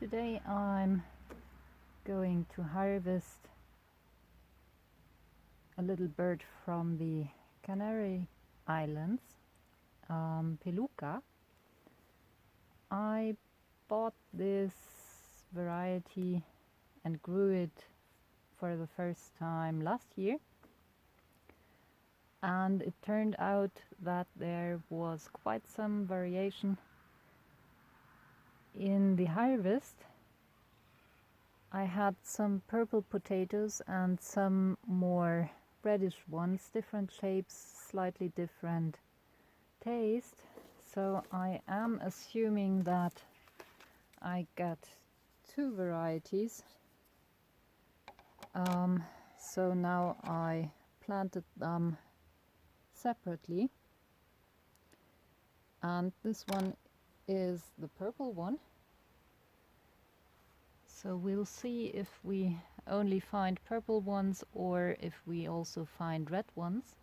Today I'm going to harvest a little bird from the Canary Islands, Peluca. I bought this variety and grew it for the first time last year, and it turned out that there was quite some variation in the harvest. I had some purple potatoes and some more reddish ones, different shapes, slightly different taste. So I am assuming that I got two varieties. So now I planted them separately, and this one is the purple one. So we'll see if we only find purple ones or if we also find red ones.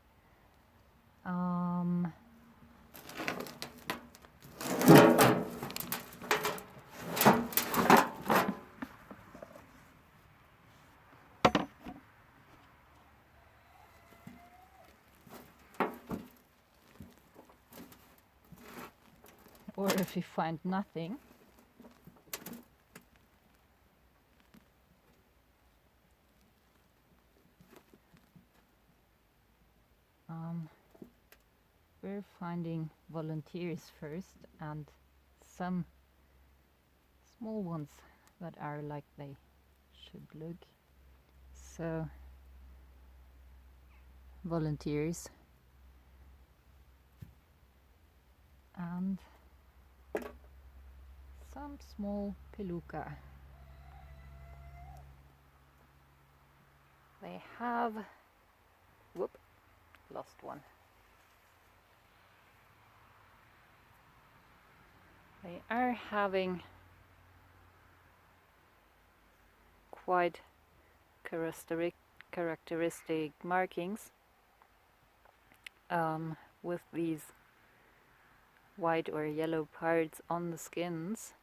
Or if we find nothing. We're finding volunteers first, and some small ones that are like they should look. So volunteers, and some small Peluca. They have, lost one. They are having quite characteristic markings with these white or yellow parts on the skins.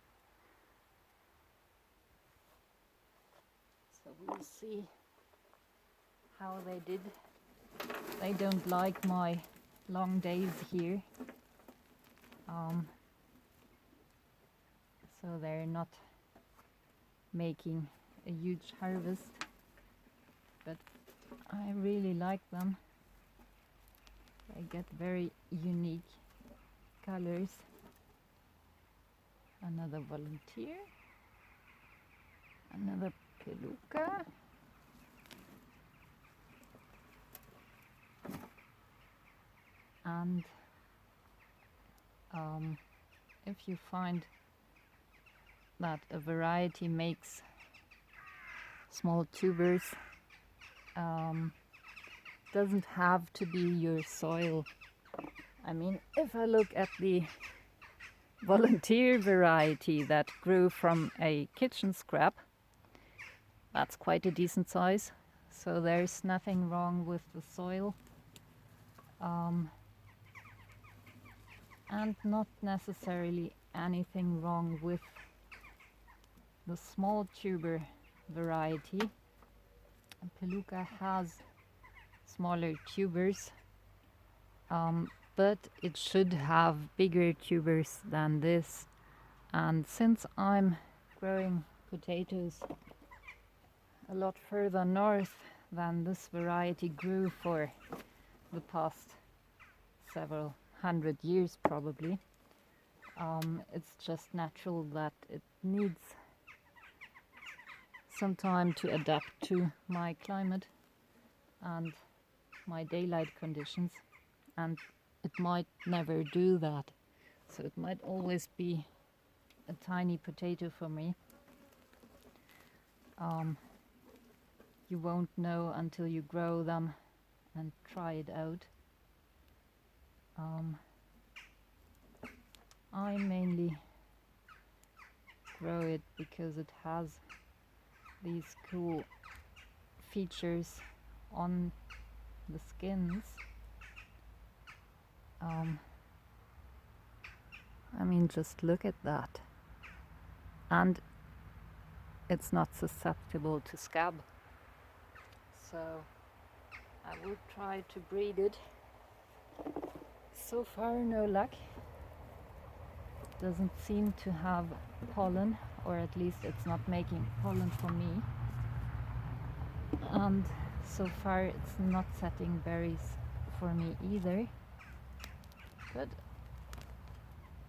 So we'll see how they did. They don't like my long days here, so they're not making a huge harvest, but I really like them. They get very unique colors. Another volunteer, another Peluca, and if you find that a variety makes small tubers, doesn't have to be your soil. I mean, if I look at the volunteer variety that grew from a kitchen scrap, that's quite a decent size, so there's nothing wrong with the soil, and not necessarily anything wrong with the small tuber variety. Peluca has smaller tubers, but it should have bigger tubers than this. And since I'm growing potatoes a lot further north than this variety grew for the past several hundred years probably, it's just natural that it needs some time to adapt to my climate and my daylight conditions, and it might never do that. So it might always be a tiny potato for me. You won't know until you grow them and try it out. I mainly grow it because it has these cool features on the skins. I mean, just look at that. And it's not susceptible to scab. So I will try to breed it. So far no luck. Doesn't seem to have pollen, or at least it's not making pollen for me. And so far it's not setting berries for me either. But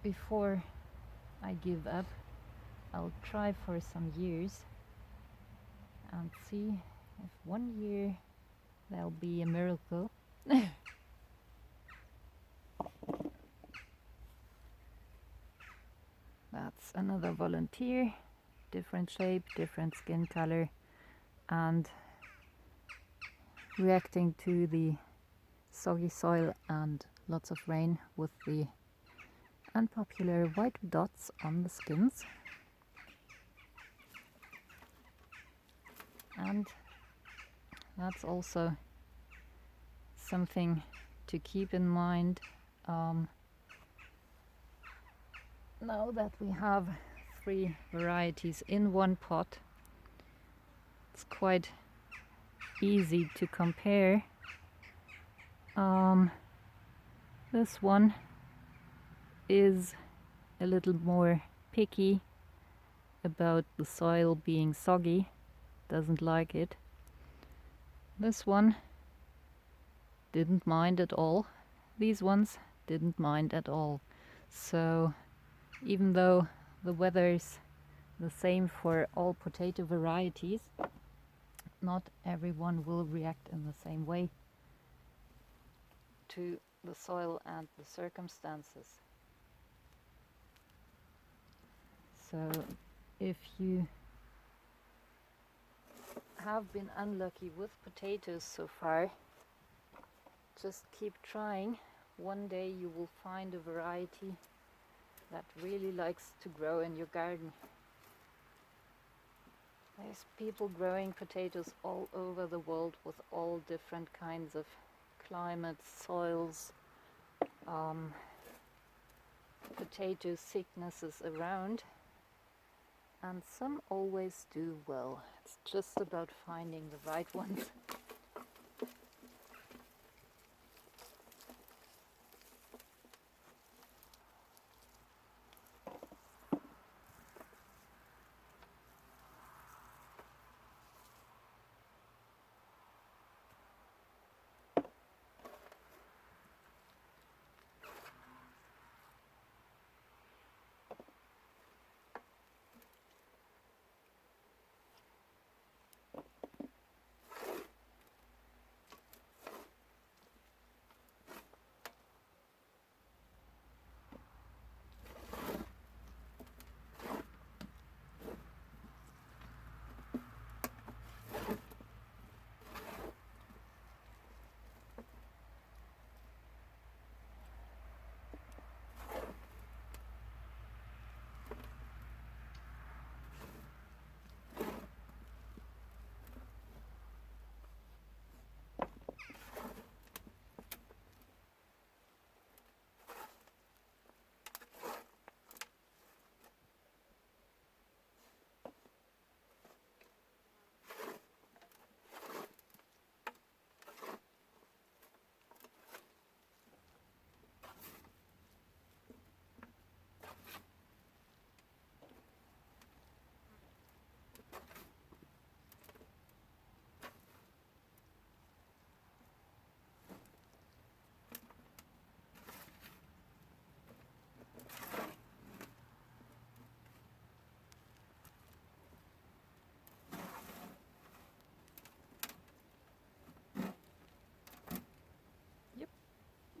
before I give up, I'll try for some years and see if one year there'll be a miracle. That's another volunteer, different shape, different skin color, and reacting to the soggy soil and lots of rain with the unpopular white dots on the skins. And that's also something to keep in mind. Now that we have 3 varieties in one pot, it's quite easy to compare. This one is a little more picky about the soil being soggy, doesn't like it. This one didn't mind at all. These ones didn't mind at all. So even though the weather's the same for all potato varieties, not everyone will react in the same way to the soil and the circumstances. So if you have been unlucky with potatoes so far, just keep trying. One day you will find a variety that really likes to grow in your garden. There's people growing potatoes all over the world with all different kinds of climates, soils, potato sicknesses around, and some always do well. It's just about finding the right ones.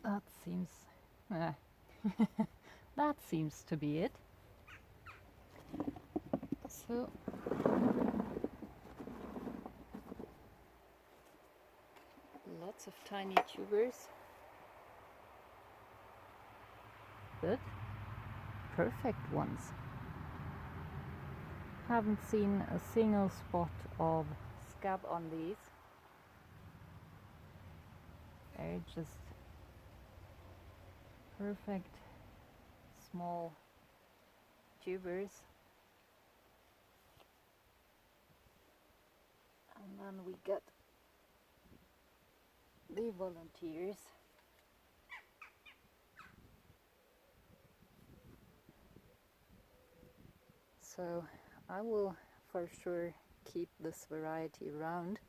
That seems... that seems to be it. So lots of tiny tubers, but perfect ones. Haven't seen a single spot of scab on these. They're just perfect small tubers. we get the volunteers. So I will for sure keep this variety around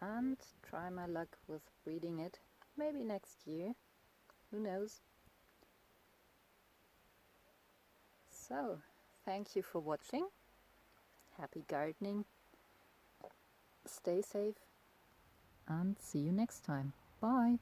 and try my luck with breeding it, maybe next year, who knows. So, thank you for watching, happy gardening, stay safe, and see you next time. Bye!